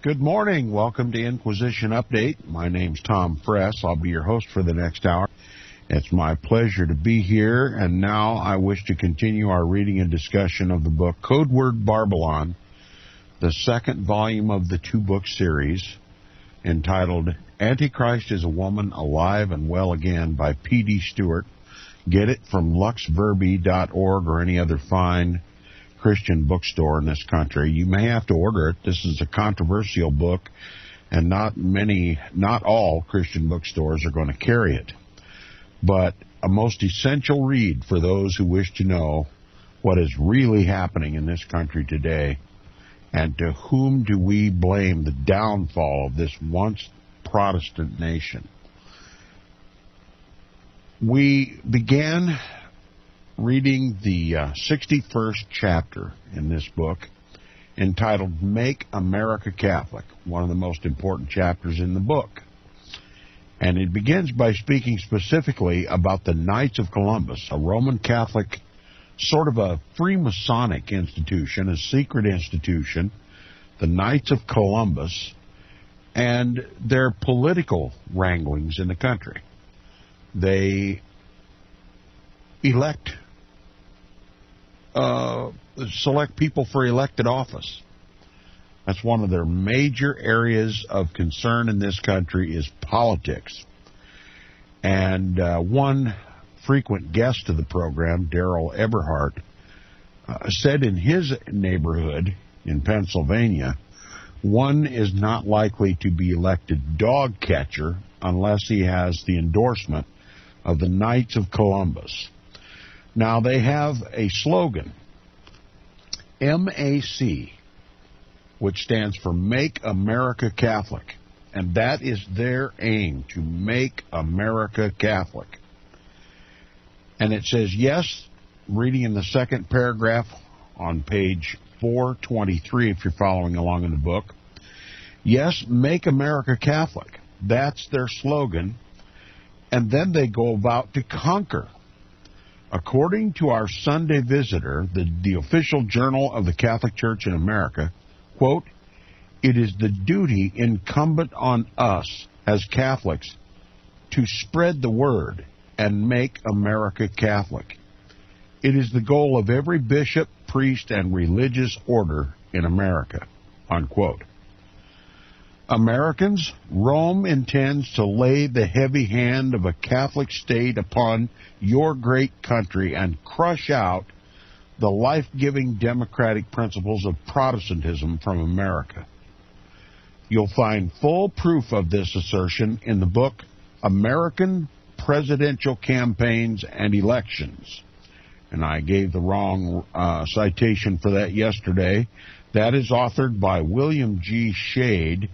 Good morning. Welcome to Inquisition Update. My name's Tom Fress. I'll be your host for the next hour. It's my pleasure to be here, and now I wish to continue our reading and discussion of the book Codeword Barbelon, the second volume of the two-book series entitled Antichrist is a Woman Alive and Well Again by P.D. Stewart. Get it from luxverbi.org or any other fine Christian bookstore in this country. You may have to order it. This is a controversial book, and not all Christian bookstores are going to carry it. But a most essential read for those who wish to know what is really happening in this country today, and to whom do we blame the downfall of this once Protestant nation. We began reading the 61st chapter in this book, entitled Make America Catholic, one of the most important chapters in the book. And it begins by speaking specifically about the Knights of Columbus, a Roman Catholic, sort of a Freemasonic institution, a secret institution, the Knights of Columbus, and their political wranglings in the country. They select people for elected office. That's one of their major areas of concern in this country is politics. And one frequent guest of the program, Daryl Eberhardt, said in his neighborhood in Pennsylvania, one is not likely to be elected dog catcher unless he has the endorsement of the Knights of Columbus. Now, they have a slogan, MAC, which stands for Make America Catholic. And that is their aim, to make America Catholic. And it says, yes, reading in the second paragraph on page 423, if you're following along in the book, yes, make America Catholic. That's their slogan. And then they go about to conquer. According to our Sunday Visitor, the official journal of the Catholic Church in America, quote, it is the duty incumbent on us as Catholics to spread the word and make America Catholic. It is the goal of every bishop, priest, and religious order in America, unquote. Americans, Rome intends to lay the heavy hand of a Catholic state upon your great country and crush out the life-giving democratic principles of Protestantism from America. You'll find full proof of this assertion in the book American Presidential Campaigns and Elections. And I gave the wrong citation for that yesterday. That is authored by William G. Shade,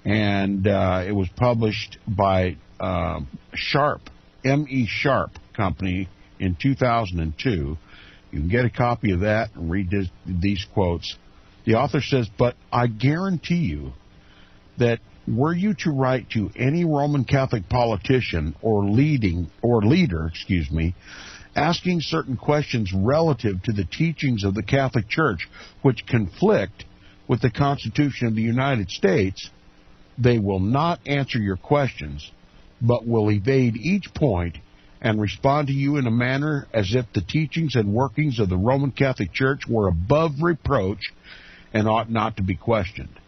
and it was published by Sharp, M.E. Sharp Company in 2002. You can get a copy of that and read these quotes. The author says, but I guarantee you that were you to write to any Roman Catholic politician or leader, asking certain questions relative to the teachings of the Catholic Church which conflict with the Constitution of the United States, they will not answer your questions, but will evade each point and respond to you in a manner as if the teachings and workings of the Roman Catholic Church were above reproach and ought not to be questioned.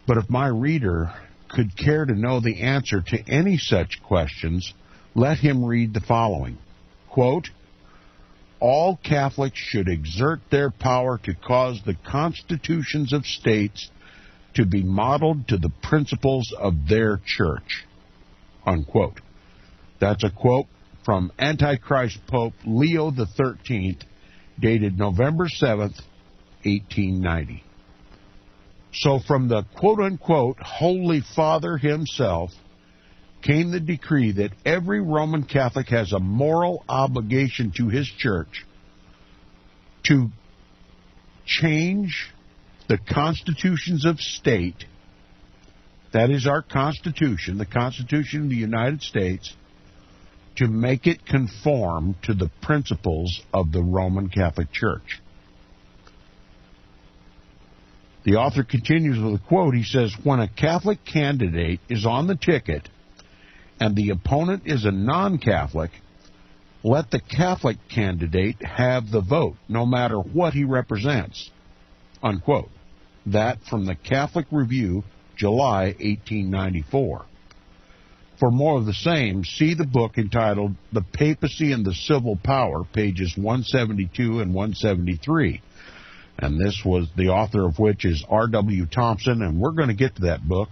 But if my reader could care to know the answer to any such questions, let him read the following. Quote, all Catholics should exert their power to cause the constitutions of states to be modeled to the principles of their church. Unquote. That's a quote from Antichrist Pope Leo XIII, dated November 7th, 1890. So from the quote-unquote Holy Father himself came the decree that every Roman Catholic has a moral obligation to his church to change the constitutions of state, that is our Constitution, the Constitution of the United States, to make it conform to the principles of the Roman Catholic Church. The author continues with a quote. He says, when a Catholic candidate is on the ticket and the opponent is a non-Catholic, let the Catholic candidate have the vote, no matter what he represents, unquote. That from the Catholic Review, July 1894. For more of the same, see the book entitled The Papacy and the Civil Power, pages 172 and 173. And this was the author of which is R.W. Thompson, and we're going to get to that book.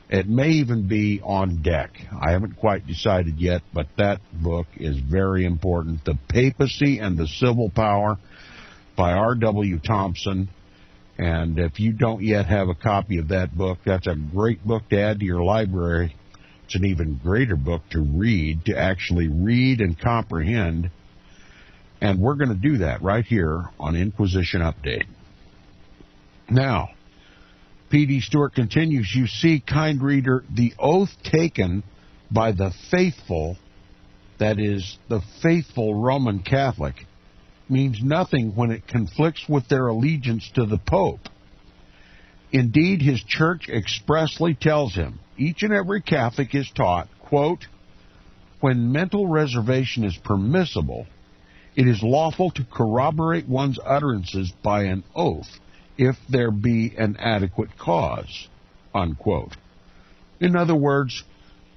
It may even be on deck. I haven't quite decided yet, but that book is very important. The Papacy and the Civil Power by R.W. Thompson. And if you don't yet have a copy of that book, that's a great book to add to your library. It's an even greater book to read, to actually read and comprehend. And we're going to do that right here on Inquisition Update. Now, P.D. Stewart continues, you see, kind reader, the oath taken by the faithful, that is, the faithful Roman Catholic, means nothing when it conflicts with their allegiance to the Pope. Indeed, his church expressly tells him, each and every Catholic is taught, quote, when mental reservation is permissible, it is lawful to corroborate one's utterances by an oath, if there be an adequate cause, unquote. In other words,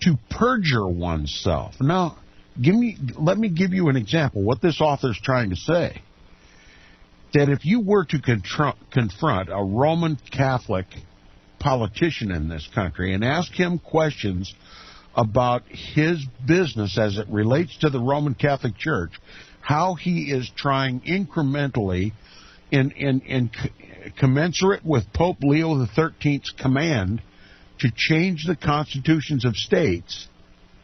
to perjure oneself. Now, let me give you an example, what this author's trying to say. That if you were to confront a Roman Catholic politician in this country and ask him questions about his business as it relates to the Roman Catholic Church, how he is trying incrementally in commensurate with Pope Leo XIII's command to change the constitutions of states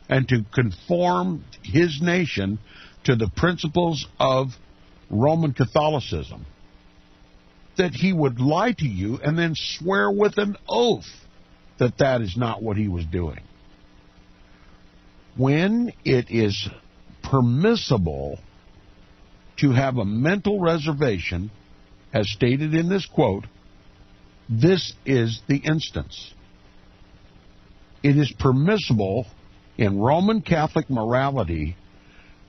and to conform his nation to the principles of Roman Catholicism, that he would lie to you and then swear with an oath that that is not what he was doing. When it is permissible to have a mental reservation, as stated in this quote, this is the instance. It is permissible in Roman Catholic morality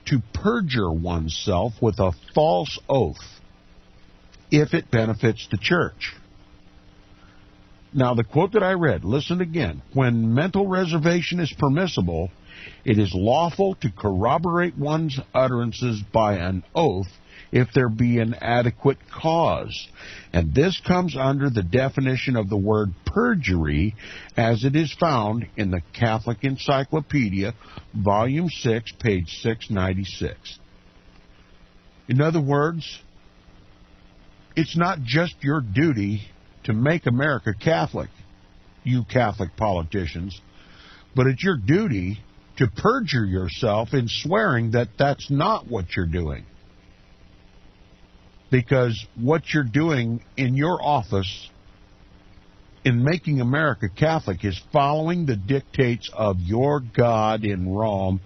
to perjure oneself with a false oath if it benefits the church. Now, the quote that I read, listen again. When mental reservation is permissible, it is lawful to corroborate one's utterances by an oath if there be an adequate cause. And this comes under the definition of the word perjury as it is found in the Catholic Encyclopedia, Volume 6, page 696. In other words, it's not just your duty to make America Catholic, you Catholic politicians, but it's your duty to perjure yourself in swearing that that's not what you're doing. Because what you're doing in your office in making America Catholic is following the dictates of your God in Rome,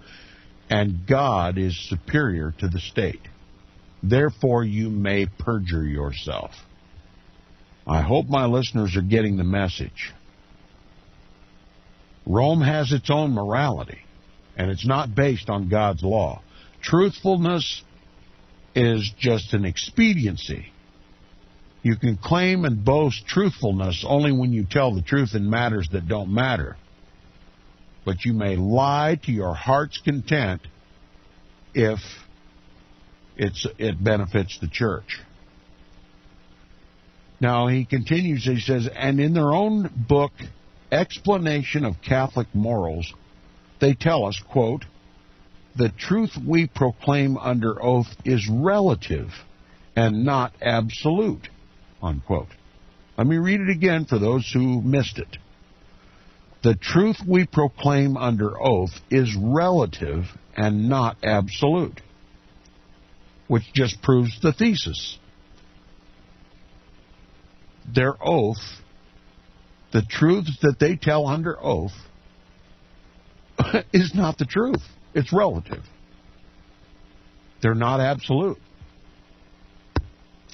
and God is superior to the state. Therefore, you may perjure yourself. I hope my listeners are getting the message. Rome has its own morality, and it's not based on God's law. Truthfulness is just an expediency. You can claim and boast truthfulness only when you tell the truth in matters that don't matter. But you may lie to your heart's content if it benefits the church. Now, he continues, he says, and in their own book, Explanation of Catholic Morals, they tell us, quote, the truth we proclaim under oath is relative and not absolute, unquote. Let me read it again for those who missed it. The truth we proclaim under oath is relative and not absolute, which just proves the thesis. Their oath, the truths that they tell under oath, is not the truth. It's relative. They're not absolute.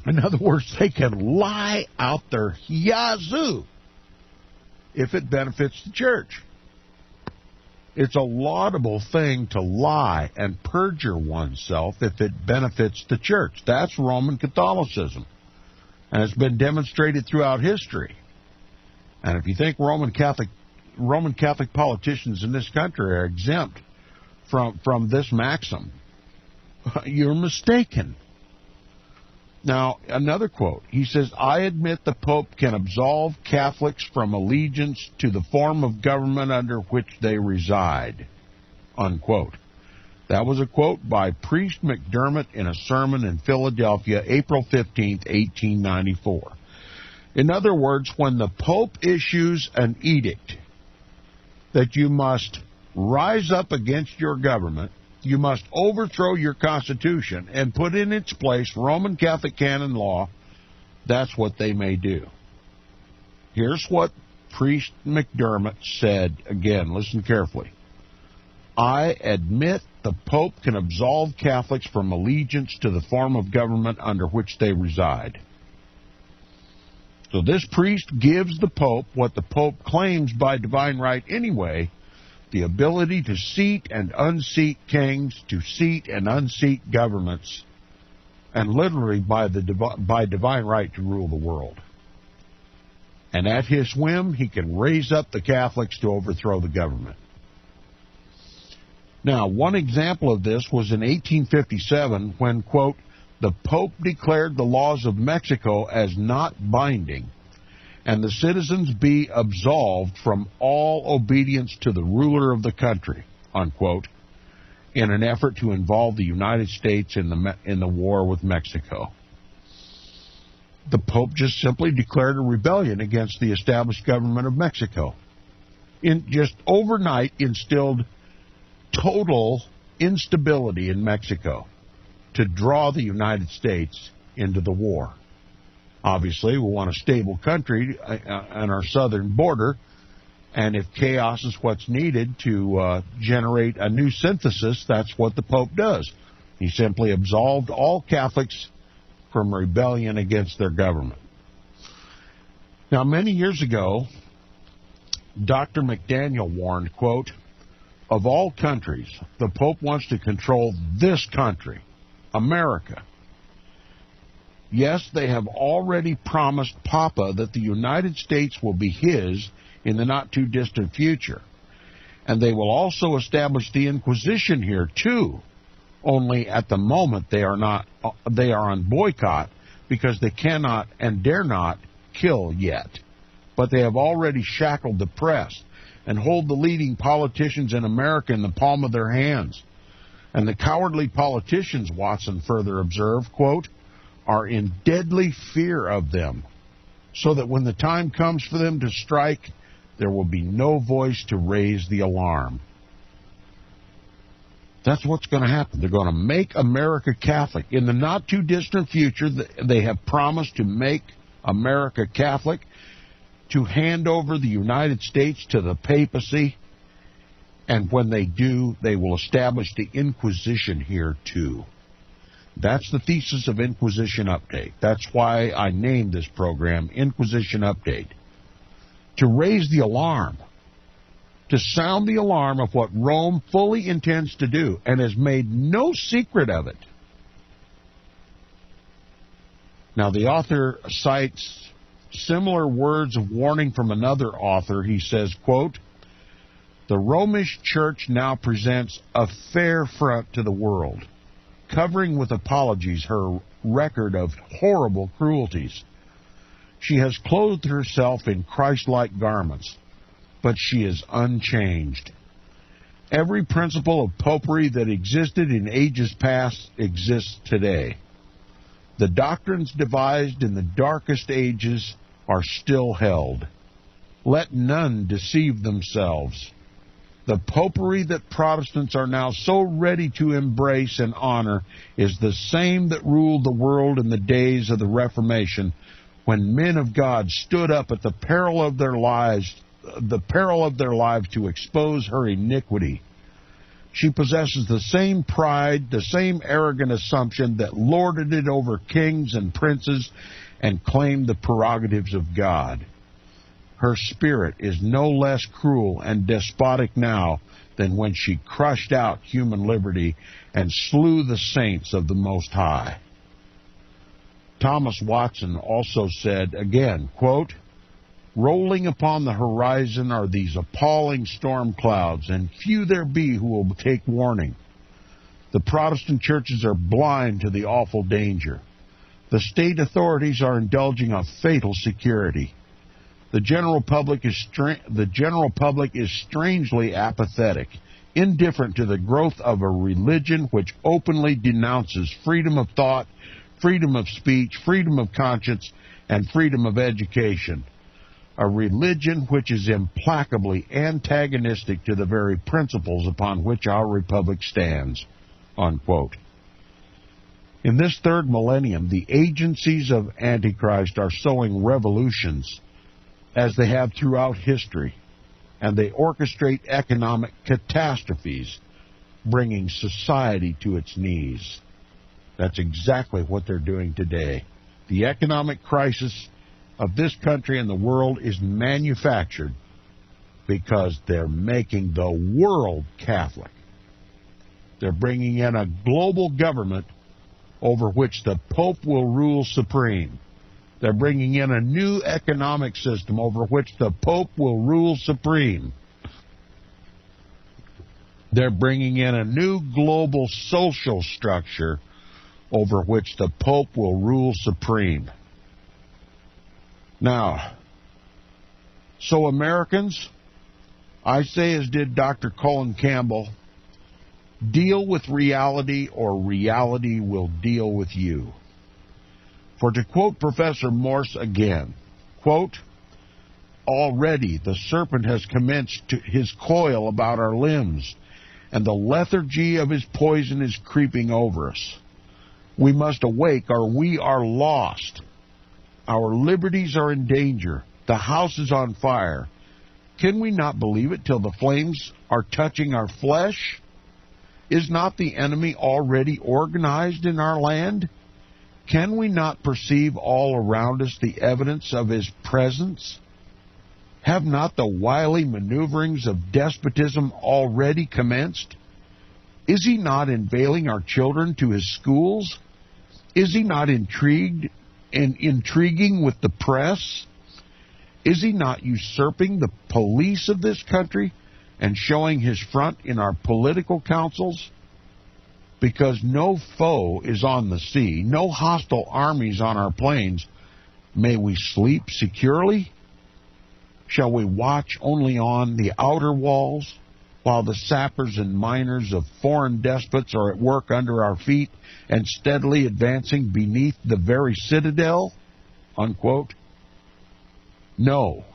In other words, they can lie out their yazoo if it benefits the church. It's a laudable thing to lie and perjure oneself if it benefits the church. That's Roman Catholicism. And it's been demonstrated throughout history. And if you think Roman Catholic politicians in this country are exempt from this maxim, you're mistaken. Now, another quote. He says, I admit the Pope can absolve Catholics from allegiance to the form of government under which they reside. Unquote. That was a quote by Priest McDermott in a sermon in Philadelphia, April 15, 1894. In other words, when the Pope issues an edict that you must rise up against your government, you must overthrow your Constitution and put in its place Roman Catholic canon law, that's what they may do. Here's what Priest McDermott said. Again, listen carefully. I admit the Pope can absolve Catholics from allegiance to the form of government under which they reside. So this priest gives the Pope what the Pope claims by divine right anyway, the ability to seat and unseat kings, to seat and unseat governments, and literally by divine right to rule the world. And at his whim, he can raise up the Catholics to overthrow the government. Now, one example of this was in 1857 when, quote, the Pope declared the laws of Mexico as not binding, and the citizens be absolved from all obedience to the ruler of the country, unquote, in an effort to involve the United States in the war with Mexico. The Pope just simply declared a rebellion against the established government of Mexico. Just overnight instilled total instability in Mexico to draw the United States into the war. Obviously, we want a stable country on our southern border, and if chaos is what's needed to generate a new synthesis, that's what the Pope does. He simply absolved all Catholics from rebellion against their government. Now, many years ago, Dr. McDaniel warned, quote, of all countries, the Pope wants to control this country, America. Yes, they have already promised Papa that the United States will be his in the not-too-distant future. And they will also establish the Inquisition here, too. Only at the moment they are on boycott because they cannot and dare not kill yet. But they have already shackled the press and hold the leading politicians in America in the palm of their hands. And the cowardly politicians, Watson further observed, quote, are in deadly fear of them, so that when the time comes for them to strike, there will be no voice to raise the alarm. That's what's going to happen. They're going to make America Catholic. In the not-too-distant future, they have promised to make America Catholic, to hand over the United States to the Papacy, and when they do, they will establish the Inquisition here, too. That's the thesis of Inquisition Update. That's why I named this program Inquisition Update. To raise the alarm, to sound the alarm of what Rome fully intends to do and has made no secret of it. Now, the author cites similar words of warning from another author. He says, quote, the Romish Church now presents a fair front to the world, covering with apologies her record of horrible cruelties. She has clothed herself in Christ-like garments, but she is unchanged. Every principle of popery that existed in ages past exists today. The doctrines devised in the darkest ages are still held. Let none deceive themselves. The popery that Protestants are now so ready to embrace and honor is the same that ruled the world in the days of the Reformation, when men of God stood up at the peril of their lives to expose her iniquity. She possesses the same pride, the same arrogant assumption that lorded it over kings and princes and claimed the prerogatives of God. Her spirit is no less cruel and despotic now than when she crushed out human liberty and slew the saints of the Most High. Thomas Watson also said, again, quote, "Rolling upon the horizon are these appalling storm clouds, and few there be who will take warning. The Protestant churches are blind to the awful danger. The state authorities are indulging a fatal security. The general public is strangely apathetic, indifferent to the growth of a religion which openly denounces freedom of thought, freedom of speech, freedom of conscience, and freedom of education. A religion which is implacably antagonistic to the very principles upon which our republic stands," unquote. In this third millennium, the agencies of Antichrist are sowing revolutions, as they have throughout history, and they orchestrate economic catastrophes, bringing society to its knees. That's exactly what they're doing today. The economic crisis of this country and the world is manufactured because they're making the world Catholic. They're bringing in a global government over which the Pope will rule supreme. They're bringing in a new economic system over which the Pope will rule supreme. They're bringing in a new global social structure over which the Pope will rule supreme. Now, so Americans, I say as did Dr. Colin Campbell, deal with reality or reality will deal with you. For to quote Professor Morse again, quote, "Already the serpent has commenced his coil about our limbs, and the lethargy of his poison is creeping over us. We must awake or we are lost. Our liberties are in danger. The house is on fire. Can we not believe it till the flames are touching our flesh? Is not the enemy already organized in our land? Can we not perceive all around us the evidence of his presence? Have not the wily maneuverings of despotism already commenced? Is he not inveigling our children to his schools? Is he not intriguing with the press? Is he not usurping the police of this country and showing his front in our political councils? Because no foe is on the sea, no hostile armies on our plains, may we sleep securely? Shall we watch only on the outer walls, while the sappers and miners of foreign despots are at work under our feet and steadily advancing beneath the very citadel?" Unquote. No.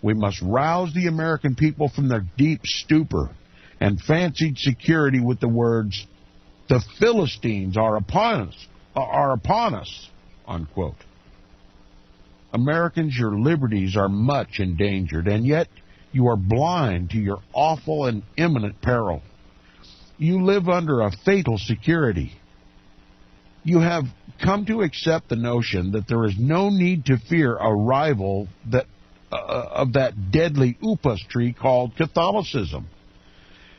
We must rouse the American people from their deep stupor and fancied security with the words, "The Philistines are upon us," unquote. Americans, your liberties are much endangered, and yet you are blind to your awful and imminent peril. You live under a fatal security. You have come to accept the notion that there is no need to fear a rival of that deadly upas tree called Catholicism.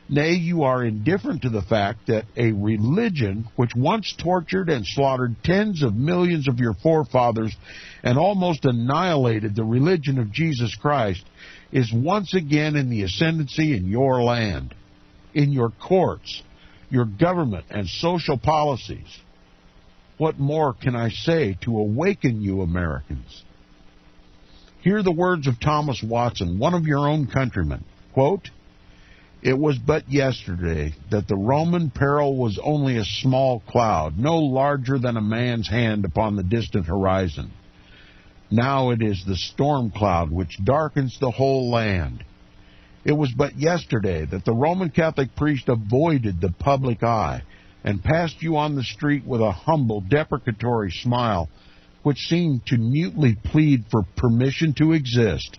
Nay, you are indifferent to the fact that a religion which once tortured and slaughtered tens of millions of your forefathers and almost annihilated the religion of Jesus Christ is once again in the ascendancy in your land, in your courts, your government, and social policies. What more can I say to awaken you, Americans? Hear the words of Thomas Watson, one of your own countrymen. Quote, "It was but yesterday that the Roman peril was only a small cloud, no larger than a man's hand upon the distant horizon. Now it is the storm cloud which darkens the whole land. It was but yesterday that the Roman Catholic priest avoided the public eye and passed you on the street with a humble, deprecatory smile which seemed to mutely plead for permission to exist.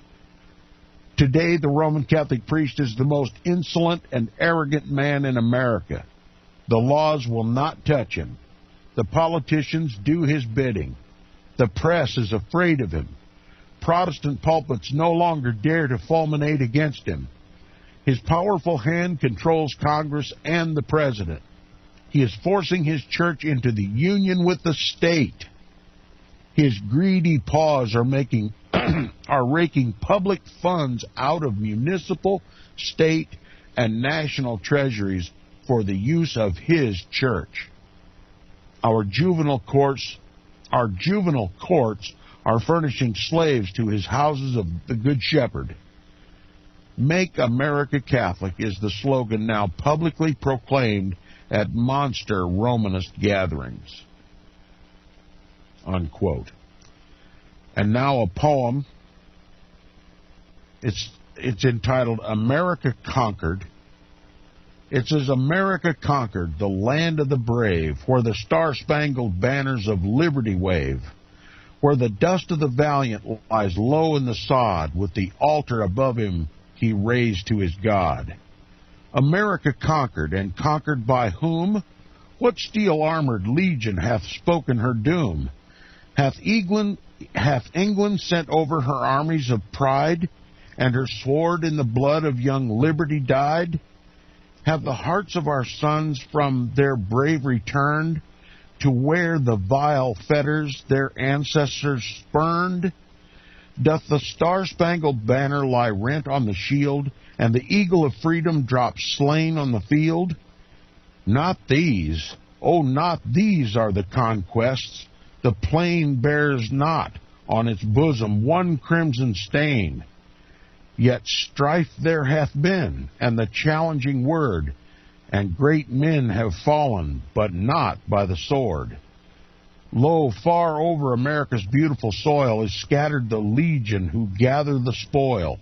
Today, the Roman Catholic priest is the most insolent and arrogant man in America. The laws will not touch him. The politicians do his bidding. The press is afraid of him. Protestant pulpits no longer dare to fulminate against him. His powerful hand controls Congress and the president. He is forcing his church into the union with the state. His greedy paws are raking public funds out of municipal, state, and national treasuries for the use of his church. Our juvenile courts are furnishing slaves to his houses of the Good Shepherd. Make America Catholic is the slogan now publicly proclaimed at monster Romanist gatherings. Unquote. And now a poem. It's entitled America Conquered. It says, America conquered, the land of the brave, where the star-spangled banners of liberty wave, where the dust of the valiant lies low in the sod, with the altar above him he raised to his God. America conquered, and conquered by whom? What steel-armored legion hath spoken her doom? Hath England sent over her armies of pride, and her sword in the blood of young liberty dyed? Have the hearts of our sons from their bravery turned to wear the vile fetters their ancestors spurned? Doth the star-spangled banner lie rent on the shield, and the eagle of freedom drop slain on the field? Not these, oh, not these are the conquests. The plain bears not on its bosom one crimson stain. Yet strife there hath been, and the challenging word, and great men have fallen, but not by the sword. Lo, far over America's beautiful soil is scattered the legion who gather the spoil.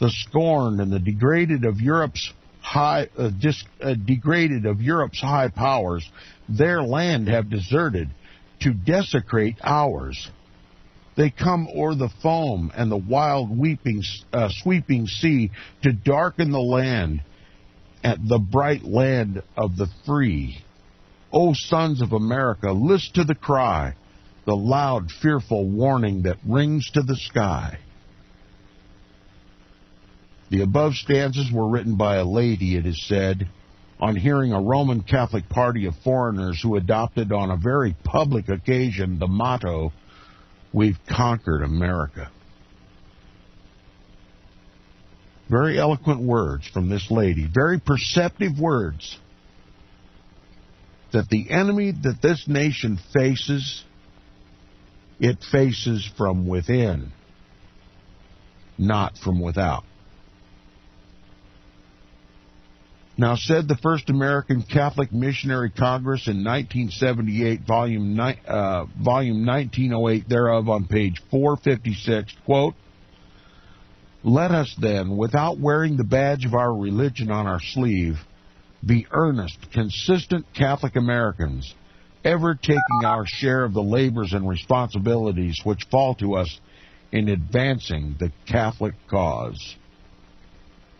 The scorned and the degraded of Europe's high powers, their land have deserted to desecrate ours. They come o'er the foam and the wild sweeping sea to darken the land, at the bright land of the free. O sons of America, list to the cry, the loud, fearful warning that rings to the sky. The above stanzas were written by a lady, it is said, on hearing a Roman Catholic party of foreigners who adopted on a very public occasion the motto, "We've conquered America." Very eloquent words from this lady, very perceptive words, that the enemy that this nation faces, it faces from within, not from without. Now, said the First American Catholic Missionary Congress in 1978, volume 1908 thereof, on page 456, quote, "Let us then, without wearing the badge of our religion on our sleeve, be earnest, consistent Catholic Americans, ever taking our share of the labors and responsibilities which fall to us in advancing the Catholic cause."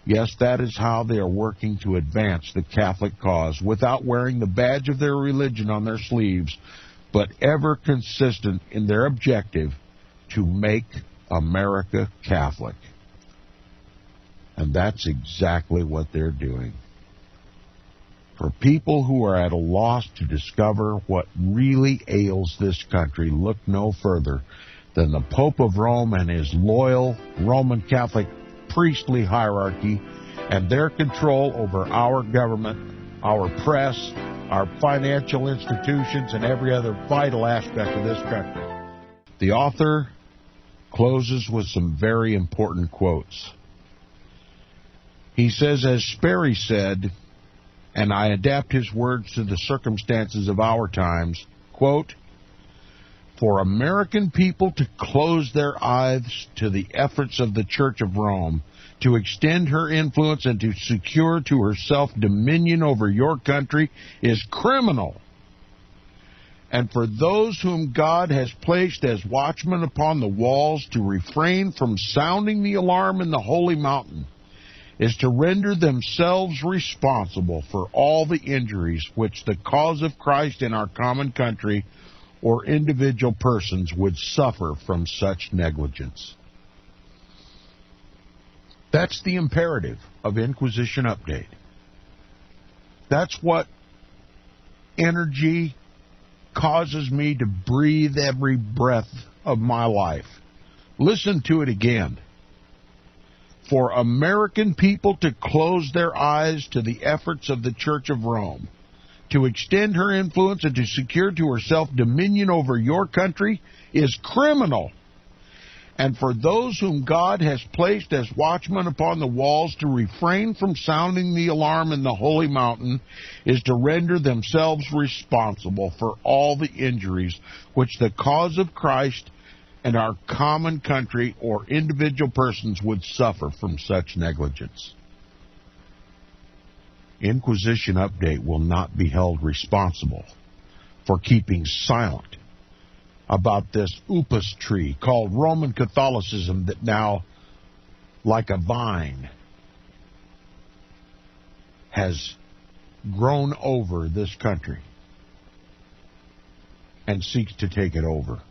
Yes, that is how they are working to advance the Catholic cause, without wearing the badge of their religion on their sleeves, but ever consistent in their objective to make America Catholic. And that's exactly what they're doing. For people who are at a loss to discover what really ails this country, look no further than the Pope of Rome and his loyal Roman Catholic priestly hierarchy and their control over our government, our press, our financial institutions, and every other vital aspect of this country. The author closes with some very important quotes. He says, as Sperry said, and I adapt his words to the circumstances of our times, quote, "For American people to close their eyes to the efforts of the Church of Rome to extend her influence and to secure to herself dominion over your country is criminal. And for those whom God has placed as watchmen upon the walls to refrain from sounding the alarm in the holy mountain is to render themselves responsible for all the injuries which the cause of Christ in our common country or individual persons would suffer from such negligence. That's the imperative of Inquisition Update. That's what energy causes me to breathe every breath of my life. Listen to it again. For American people to close their eyes to the efforts of the Church of Rome, to extend her influence and to secure to herself dominion over your country is criminal. And for those whom God has placed as watchmen upon the walls to refrain from sounding the alarm in the holy mountain is to render themselves responsible for all the injuries which the cause of Christ and our common country or individual persons would suffer from such negligence. Inquisition Update will not be held responsible for keeping silent about this upas tree called Roman Catholicism that now, like a vine, has grown over this country and seeks to take it over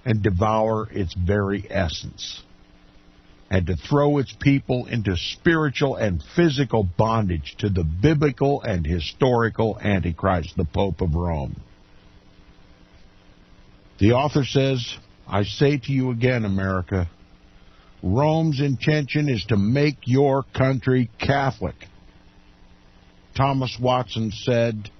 and devour its very essence, and to throw its people into spiritual and physical bondage to the biblical and historical Antichrist, the Pope of Rome. The author says, I say to you again, America, Rome's intention is to make your country Catholic. Thomas Watson said,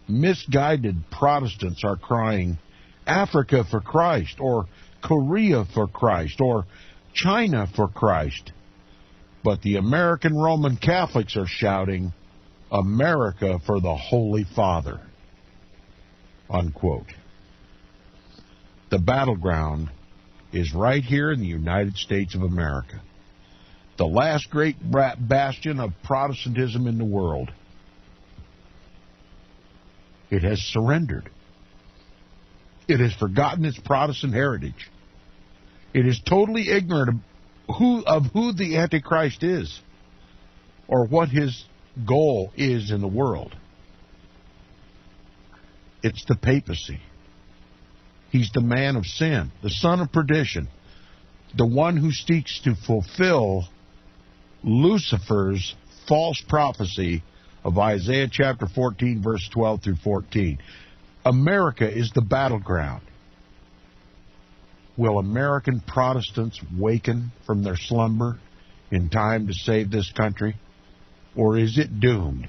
misguided Protestants are crying, Africa for Christ, or Korea for Christ, or China for Christ. But the American Roman Catholics are shouting, America for the Holy Father. Unquote. The battleground is right here in the United States of America, the last great bastion of Protestantism in the world. It has surrendered. It has forgotten its Protestant heritage. It is totally ignorant of who the Antichrist is or what his goal is in the world. It's the papacy. He's the man of sin, the son of perdition, the one who seeks to fulfill Lucifer's false prophecy of Isaiah chapter 14, verse 12 through 14. America is the battleground. Will American Protestants waken from their slumber in time to save this country? Or is it doomed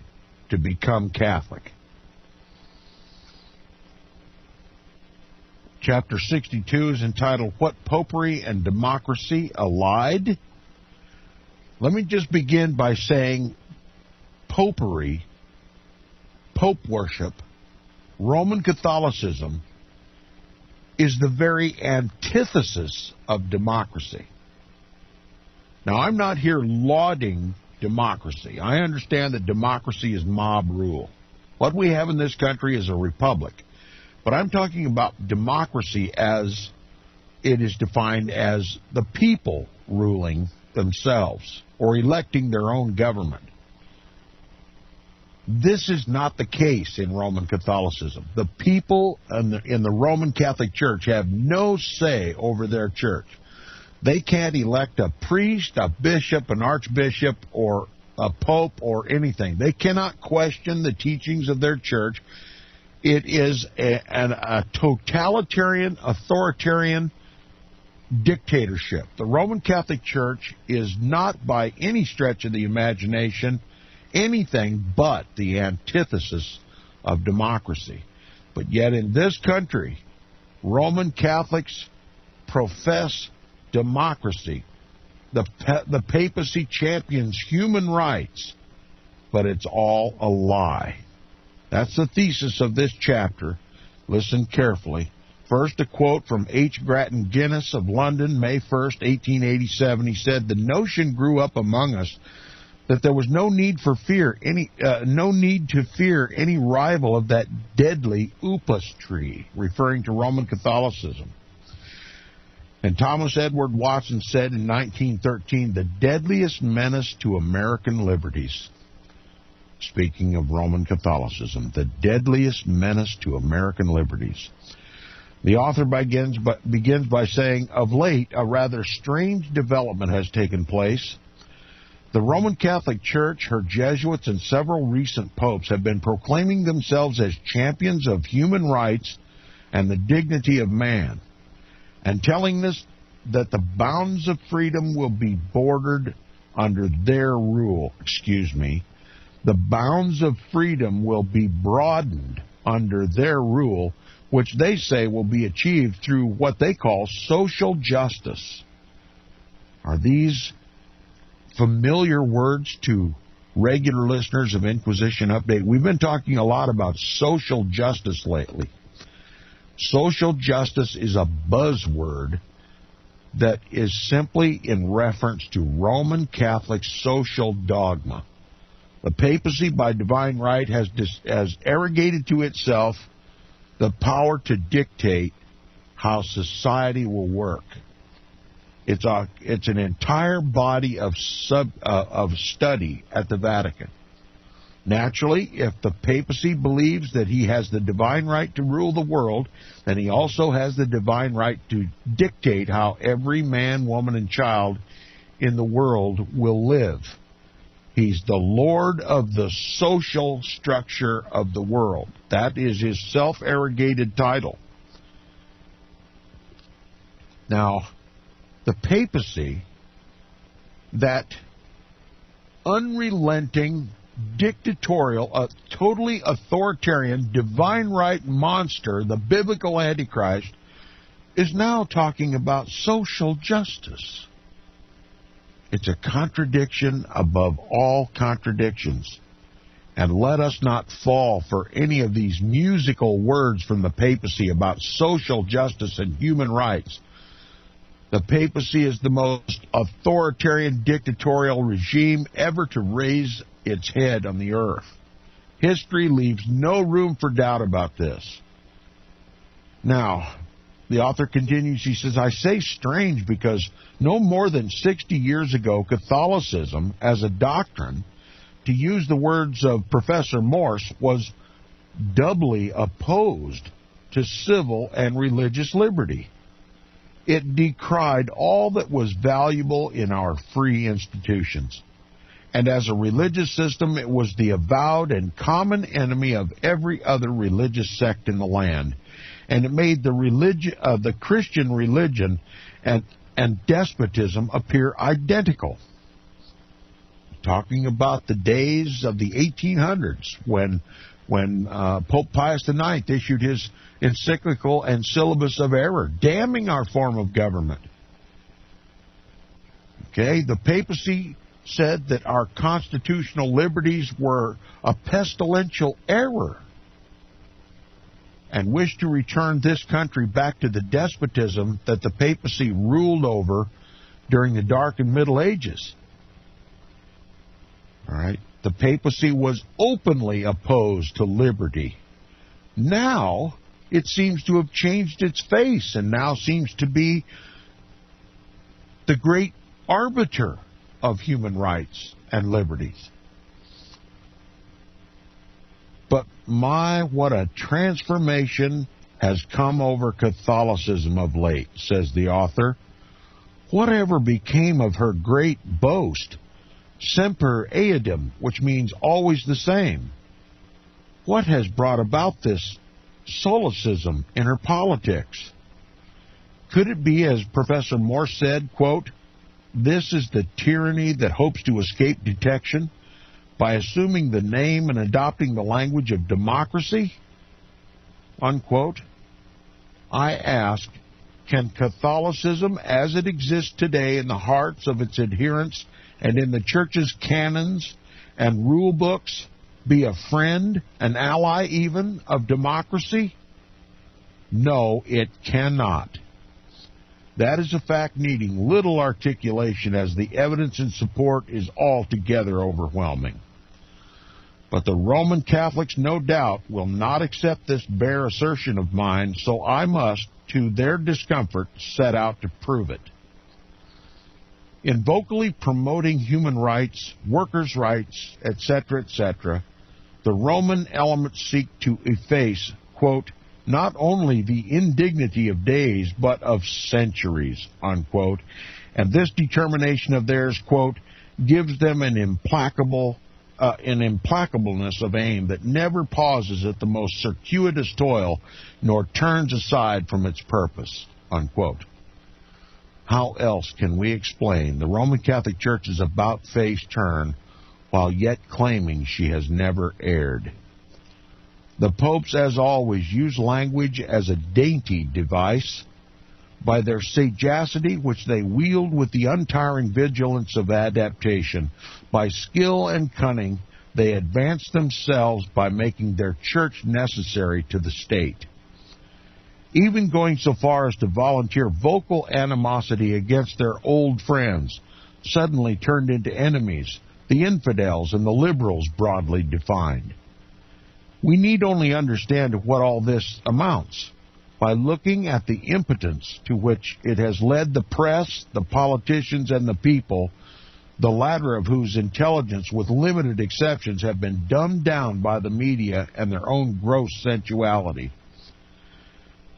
to become Catholic? Chapter 62 is entitled, What Popery and Democracy Allied? Let me just begin by saying popery, pope worship, Roman Catholicism is the very antithesis of democracy. Now, I'm not here lauding democracy. I understand that democracy is mob rule. What we have in this country is a republic. But I'm talking about democracy as it is defined as the people ruling themselves or electing their own government. This is not the case in Roman Catholicism. The people in the Roman Catholic Church have no say over their church. They can't elect a priest, a bishop, an archbishop, or a pope, or anything. They cannot question the teachings of their church. It is a totalitarian, authoritarian dictatorship. The Roman Catholic Church is not, by any stretch of the imagination, anything but the antithesis of democracy. But yet in this country, Roman Catholics profess democracy. The papacy champions human rights, but it's all a lie. That's the thesis of this chapter. Listen carefully. First, a quote from H. Grattan Guinness of London, May 1st, 1887. He said, "The notion grew up among us that there was no need to fear any rival of that deadly upas tree, referring to Roman Catholicism. And Thomas Edward Watson said in 1913, the deadliest menace to American liberties, speaking of Roman Catholicism, the deadliest menace to American liberties. The author begins by saying, of late, a rather strange development has taken place. The Roman Catholic Church, her Jesuits, and several recent popes have been proclaiming themselves as champions of human rights and the dignity of man, and telling us that the bounds of freedom will be bordered under their rule. The bounds of freedom will be broadened under their rule, which they say will be achieved through what they call social justice. Are these familiar words to regular listeners of Inquisition Update? We've been talking a lot about social justice lately. Social justice is a buzzword that is simply in reference to Roman Catholic social dogma. The papacy, by divine right, has arrogated to itself the power to dictate how society will work. It's an entire body of study at the Vatican. Naturally, if the papacy believes that he has the divine right to rule the world, then he also has the divine right to dictate how every man, woman, and child in the world will live. He's the Lord of the social structure of the world. That is his self-arrogated title. Now, the papacy, that unrelenting, dictatorial, totally authoritarian, divine right monster, the biblical Antichrist, is now talking about social justice. It's a contradiction above all contradictions. And let us not fall for any of these musical words from the papacy about social justice and human rights. The papacy is the most authoritarian, dictatorial regime ever to raise its head on the earth. History leaves no room for doubt about this. Now, the author continues, he says, I say strange because no more than 60 years ago, Catholicism, as a doctrine, to use the words of Professor Morse, was doubly opposed to civil and religious liberty. It decried all that was valuable in our free institutions. And as a religious system, it was the avowed and common enemy of every other religious sect in the land. And it made the Christian religion and despotism appear identical. Talking about the days of the 1800s when Pope Pius IX issued his encyclical and syllabus of error, damning our form of government. Okay, the papacy said that our constitutional liberties were a pestilential error and wished to return this country back to the despotism that the papacy ruled over during the Dark and Middle Ages. All right. The papacy was openly opposed to liberty. Now, it seems to have changed its face and now seems to be the great arbiter of human rights and liberties. But my, what a transformation has come over Catholicism of late, says the author. Whatever became of her great boast, semper eadem, which means always the same? What has brought about this solecism in her politics? Could it be, as Professor Morse said, quote, this is the tyranny that hopes to escape detection by assuming the name and adopting the language of democracy? Unquote. I ask, can Catholicism as it exists today in the hearts of its adherents and in the Church's canons and rule books be a friend, an ally even, of democracy? No, it cannot. That is a fact needing little articulation, as the evidence in support is altogether overwhelming. But the Roman Catholics, no doubt, will not accept this bare assertion of mine, so I must, to their discomfort, set out to prove it. In vocally promoting human rights, workers' rights, etc., the Roman elements seek to efface, quote, not only the indignity of days, but of centuries, unquote, and this determination of theirs, quote, gives them an implacableness of aim that never pauses at the most circuitous toil, nor turns aside from its purpose, unquote. How else can we explain the Roman Catholic Church's about-face turn while yet claiming she has never erred? The popes, as always, use language as a dainty device. By their sagacity, which they wield with the untiring vigilance of adaptation, by skill and cunning, they advance themselves by making their church necessary to the state, even going so far as to volunteer vocal animosity against their old friends, suddenly turned into enemies, the infidels and the liberals broadly defined. We need only understand what all this amounts by looking at the impotence to which it has led the press, the politicians, and the people, the latter of whose intelligence, with limited exceptions, have been dumbed down by the media and their own gross sensuality.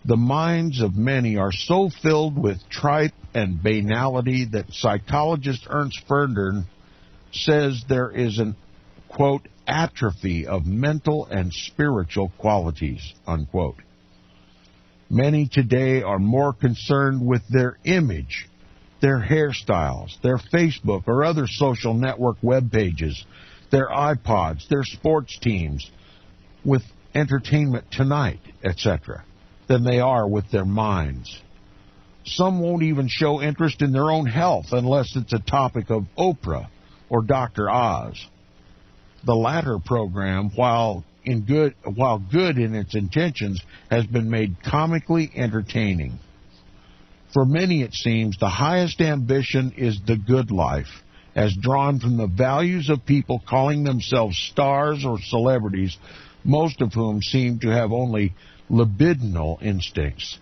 The minds of many are so filled with tripe and banality that psychologist Ernst Ferdinand says there is an, quote, atrophy of mental and spiritual qualities, unquote. Many today are more concerned with their image, their hairstyles, their Facebook or other social network web pages, their iPods, their sports teams, with Entertainment Tonight, etc., than they are with their minds. Some won't even show interest in their own health unless it's a topic of Oprah or Dr. Oz. The latter program, while good in its intentions, has been made comically entertaining. For many, it seems, the highest ambition is the good life, as drawn from the values of people calling themselves stars or celebrities, most of whom seem to have only libidinal instincts.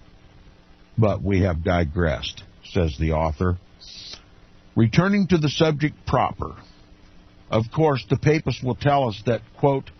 But we have digressed, says the author. Returning to the subject proper, of course, the papists will tell us that, quote,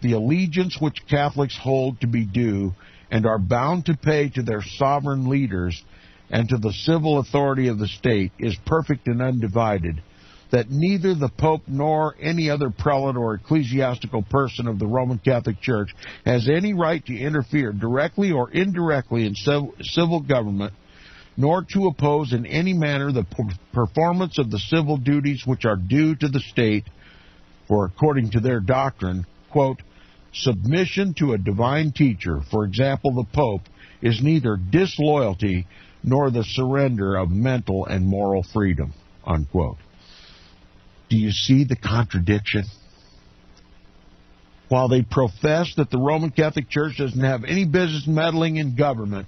the allegiance which Catholics hold to be due and are bound to pay to their sovereign leaders and to the civil authority of the state is perfect and undivided, that neither the Pope nor any other prelate or ecclesiastical person of the Roman Catholic Church has any right to interfere directly or indirectly in civil government, nor to oppose in any manner the performance of the civil duties which are due to the state, for according to their doctrine, quote, submission to a divine teacher, for example the Pope, is neither disloyalty nor the surrender of mental and moral freedom, unquote. Do you see the contradiction? While they profess that the Roman Catholic Church doesn't have any business meddling in government,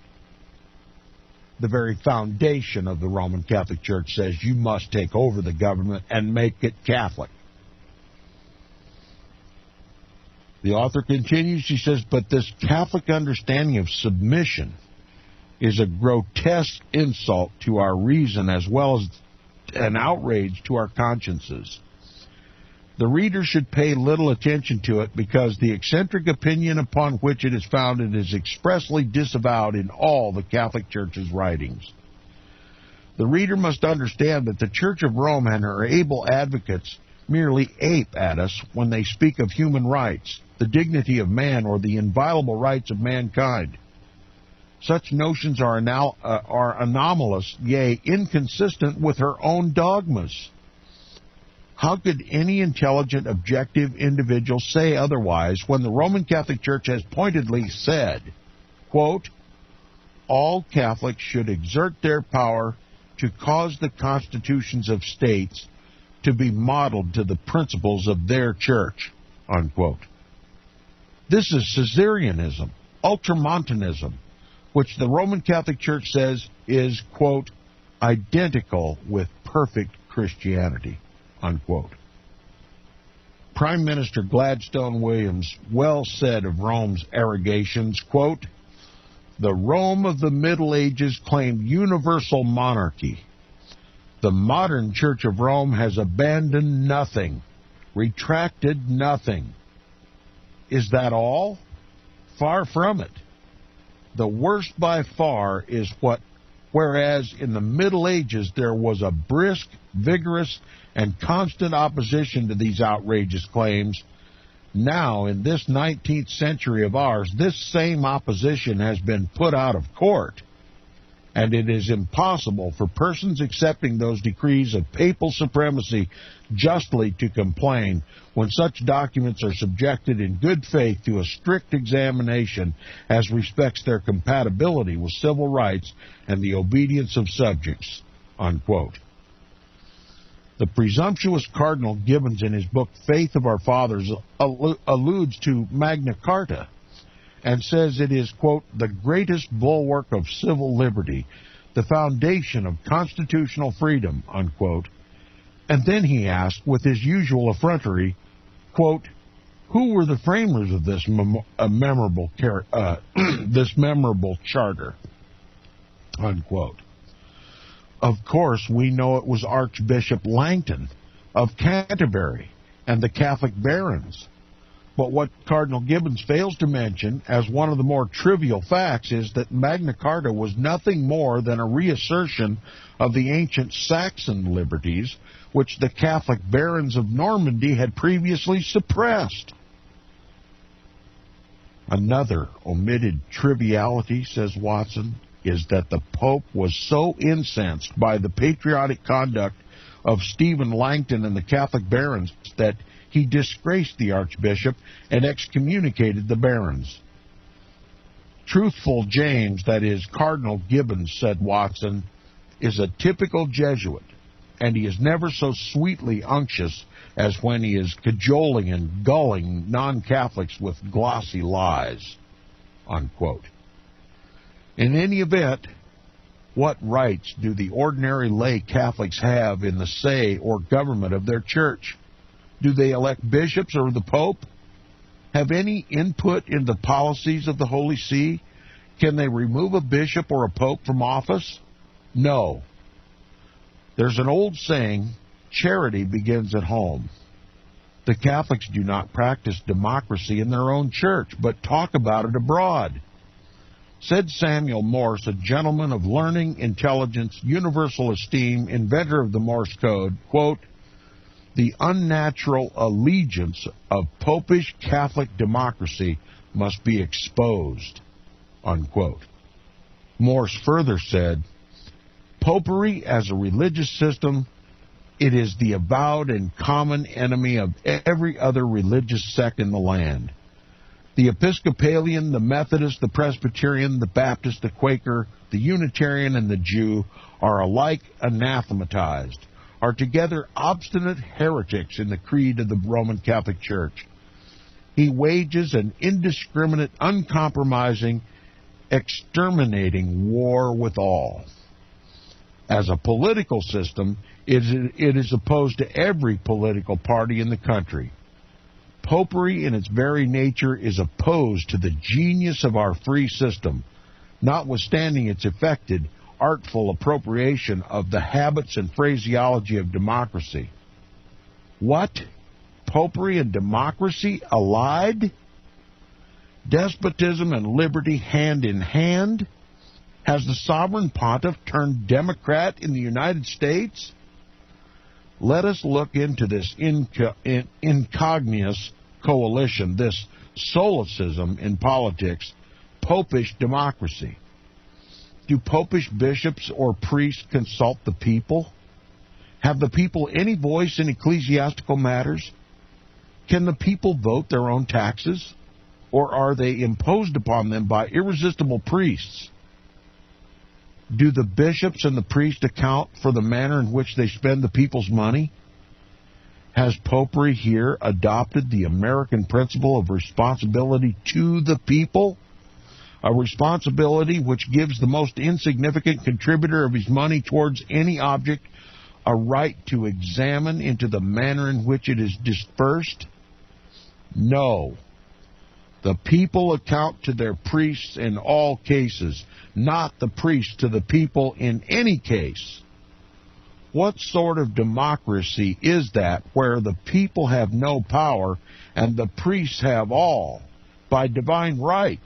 the very foundation of the Roman Catholic Church says you must take over the government and make it Catholic. The author continues, she says, but this Catholic understanding of submission is a grotesque insult to our reason as well as an outrage to our consciences. The reader should pay little attention to it because the eccentric opinion upon which it is founded is expressly disavowed in all the Catholic Church's writings. The reader must understand that the Church of Rome and her able advocates merely ape at us when they speak of human rights, the dignity of man, or the inviolable rights of mankind. Such notions are anomalous, yea, inconsistent with her own dogmas. How could any intelligent, objective individual say otherwise when the Roman Catholic Church has pointedly said, quote, all Catholics should exert their power to cause the constitutions of states to be modeled to the principles of their church, unquote. This is Caesareanism, ultramontanism, which the Roman Catholic Church says is, quote, identical with perfect Christianity, unquote. Prime Minister Gladstone Williams well said of Rome's arrogations, quote, the Rome of the Middle Ages claimed universal monarchy. The modern Church of Rome has abandoned nothing, retracted nothing. Is that all? Far from it. The worst by far is whereas in the Middle Ages there was a brisk, vigorous, and constant opposition to these outrageous claims, now in this 19th century of ours, this same opposition has been put out of court, and it is impossible for persons accepting those decrees of papal supremacy justly to complain when such documents are subjected in good faith to a strict examination as respects their compatibility with civil rights and the obedience of subjects, unquote. The presumptuous Cardinal Gibbons in his book Faith of Our Fathers alludes to Magna Carta and says it is, quote, the greatest bulwark of civil liberty, the foundation of constitutional freedom, unquote. And then he asked, with his usual effrontery, quote, who were the framers of this this memorable charter, unquote. Of course, we know it was Archbishop Langton of Canterbury and the Catholic barons. But what Cardinal Gibbons fails to mention as one of the more trivial facts is that Magna Carta was nothing more than a reassertion of the ancient Saxon liberties which the Catholic barons of Normandy had previously suppressed. Another omitted triviality, says Watson, is that the Pope was so incensed by the patriotic conduct of Stephen Langton and the Catholic barons that he disgraced the Archbishop and excommunicated the barons. Truthful James, that is, Cardinal Gibbons, said Watson, is a typical Jesuit, and he is never so sweetly unctuous as when he is cajoling and gulling non-Catholics with glossy lies, unquote. In any event, what rights do the ordinary lay Catholics have in the say or government of their church? Do they elect bishops or the Pope? Have any input in the policies of the Holy See? Can they remove a bishop or a pope from office? No. There's an old saying, charity begins at home. The Catholics do not practice democracy in their own church, but talk about it abroad. Said Samuel Morse, a gentleman of learning, intelligence, universal esteem, inventor of the Morse code, quote, the unnatural allegiance of popish Catholic democracy must be exposed, unquote. Morse further said, popery as a religious system, it is the avowed and common enemy of every other religious sect in the land. The Episcopalian, the Methodist, the Presbyterian, the Baptist, the Quaker, the Unitarian, and the Jew are alike anathematized, are together obstinate heretics in the creed of the Roman Catholic Church. He wages an indiscriminate, uncompromising, exterminating war with all. As a political system, it is opposed to every political party in the country. Popery in its very nature is opposed to the genius of our free system, notwithstanding its affected, artful appropriation of the habits and phraseology of democracy. What? Popery and democracy allied? Despotism and liberty hand in hand? Has the sovereign pontiff turned Democrat in the United States? Let us look into this incognious coalition, this solecism in politics, popish democracy. Do popish bishops or priests consult the people? Have the people any voice in ecclesiastical matters? Can the people vote their own taxes? Or are they imposed upon them by irresistible priests? Do the bishops and the priests account for the manner in which they spend the people's money? Has popery here adopted the American principle of responsibility to the people? a responsibility which gives the most insignificant contributor of his money towards any object a right to examine into the manner in which it is dispersed? No. The people account to their priests in all cases, not the priests to the people in any case. What sort of democracy is that where the people have no power and the priests have all by divine right?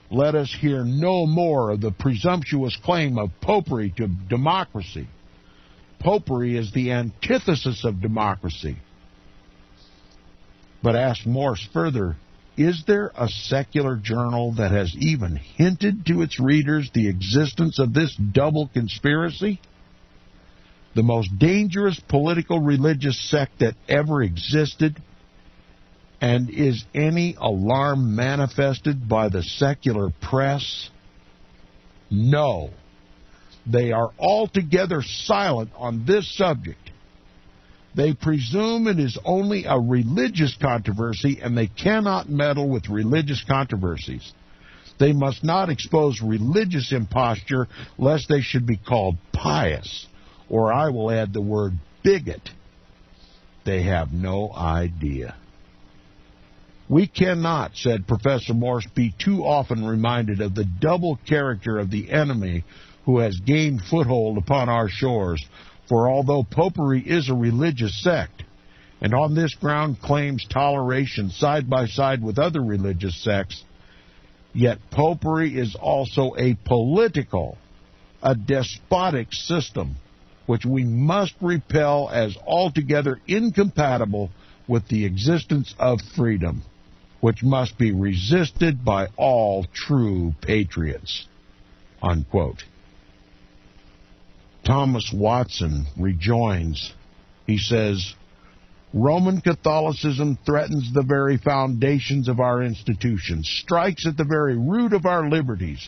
Let us hear no more of the presumptuous claim of popery to democracy. Popery is the antithesis of democracy. But ask Morse further, is there a secular journal that has even hinted to its readers the existence of this double conspiracy? The most dangerous political religious sect that ever existed? And is any alarm manifested by the secular press? No. They are altogether silent on this subject. They presume it is only a religious controversy, and they cannot meddle with religious controversies. They must not expose religious imposture, lest they should be called pious, or I will add the word bigot. They have no idea. We cannot, said Professor Morse, be too often reminded of the double character of the enemy who has gained foothold upon our shores. For although popery is a religious sect, and on this ground claims toleration side by side with other religious sects, yet popery is also a political, a despotic system, which we must repel as altogether incompatible with the existence of freedom, which must be resisted by all true patriots." Unquote. Thomas Watson rejoins. He says, "Roman Catholicism threatens the very foundations of our institutions, strikes at the very root of our liberties.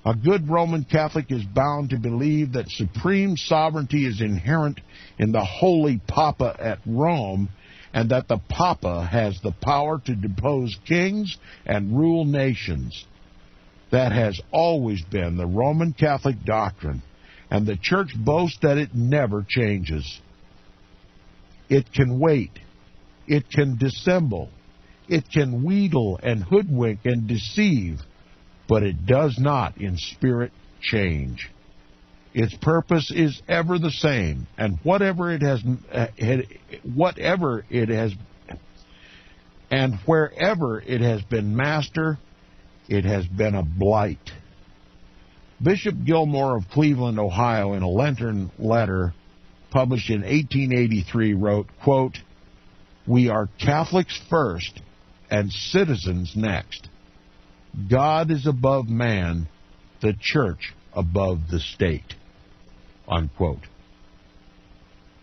A good Roman Catholic is bound to believe that supreme sovereignty is inherent in the Holy Papa at Rome, and that the Papa has the power to depose kings and rule nations. That has always been the Roman Catholic doctrine, and the Church boasts that it never changes. It can wait, it can dissemble, it can wheedle and hoodwink and deceive, but it does not in spirit change. Its purpose is ever the same, and wherever it has been master, it has been a blight." Bishop Gilmore of Cleveland, Ohio, in a Lenten letter published in 1883, wrote, quote, "We are Catholics first and citizens next. God is above man, the Church above the state." Unquote.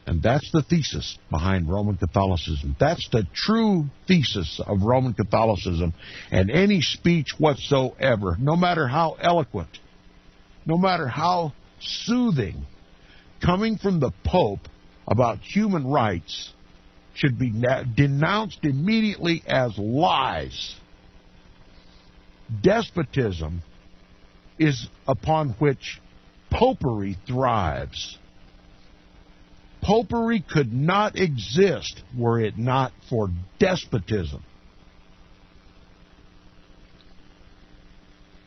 And that's the thesis behind Roman Catholicism. That's the true thesis of Roman Catholicism. And any speech whatsoever, no matter how eloquent, no matter how soothing, coming from the Pope about human rights should be denounced immediately as lies. Despotism is upon which popery thrives. Popery could not exist were it not for despotism.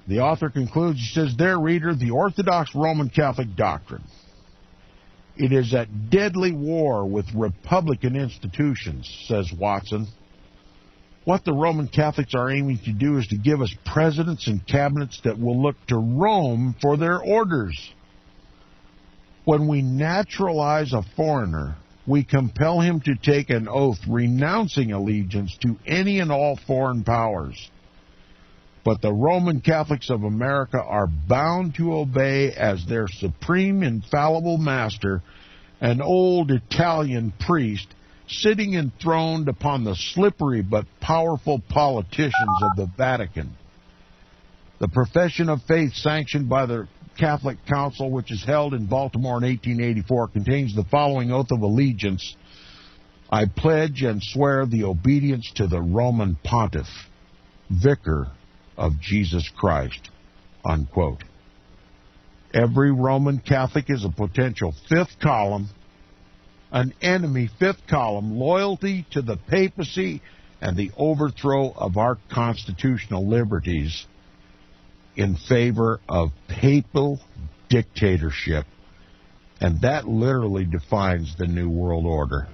The author concludes, he says, "There, reader, the Orthodox Roman Catholic doctrine. It is at deadly war with Republican institutions," says Watson. "What the Roman Catholics are aiming to do is to give us presidents and cabinets that will look to Rome for their orders. When we naturalize a foreigner, we compel him to take an oath renouncing allegiance to any and all foreign powers. But the Roman Catholics of America are bound to obey as their supreme infallible master an old Italian priest sitting enthroned upon the slippery but powerful politicians of the Vatican. The profession of faith sanctioned by the Catholic Council, which is held in Baltimore in 1884, contains the following oath of allegiance: I pledge and swear the obedience to the Roman Pontiff, Vicar, of Jesus Christ, unquote. Every Roman Catholic is a potential fifth column, an enemy fifth column, loyalty to the papacy and the overthrow of our constitutional liberties in favor of papal dictatorship. And that literally defines the New World Order.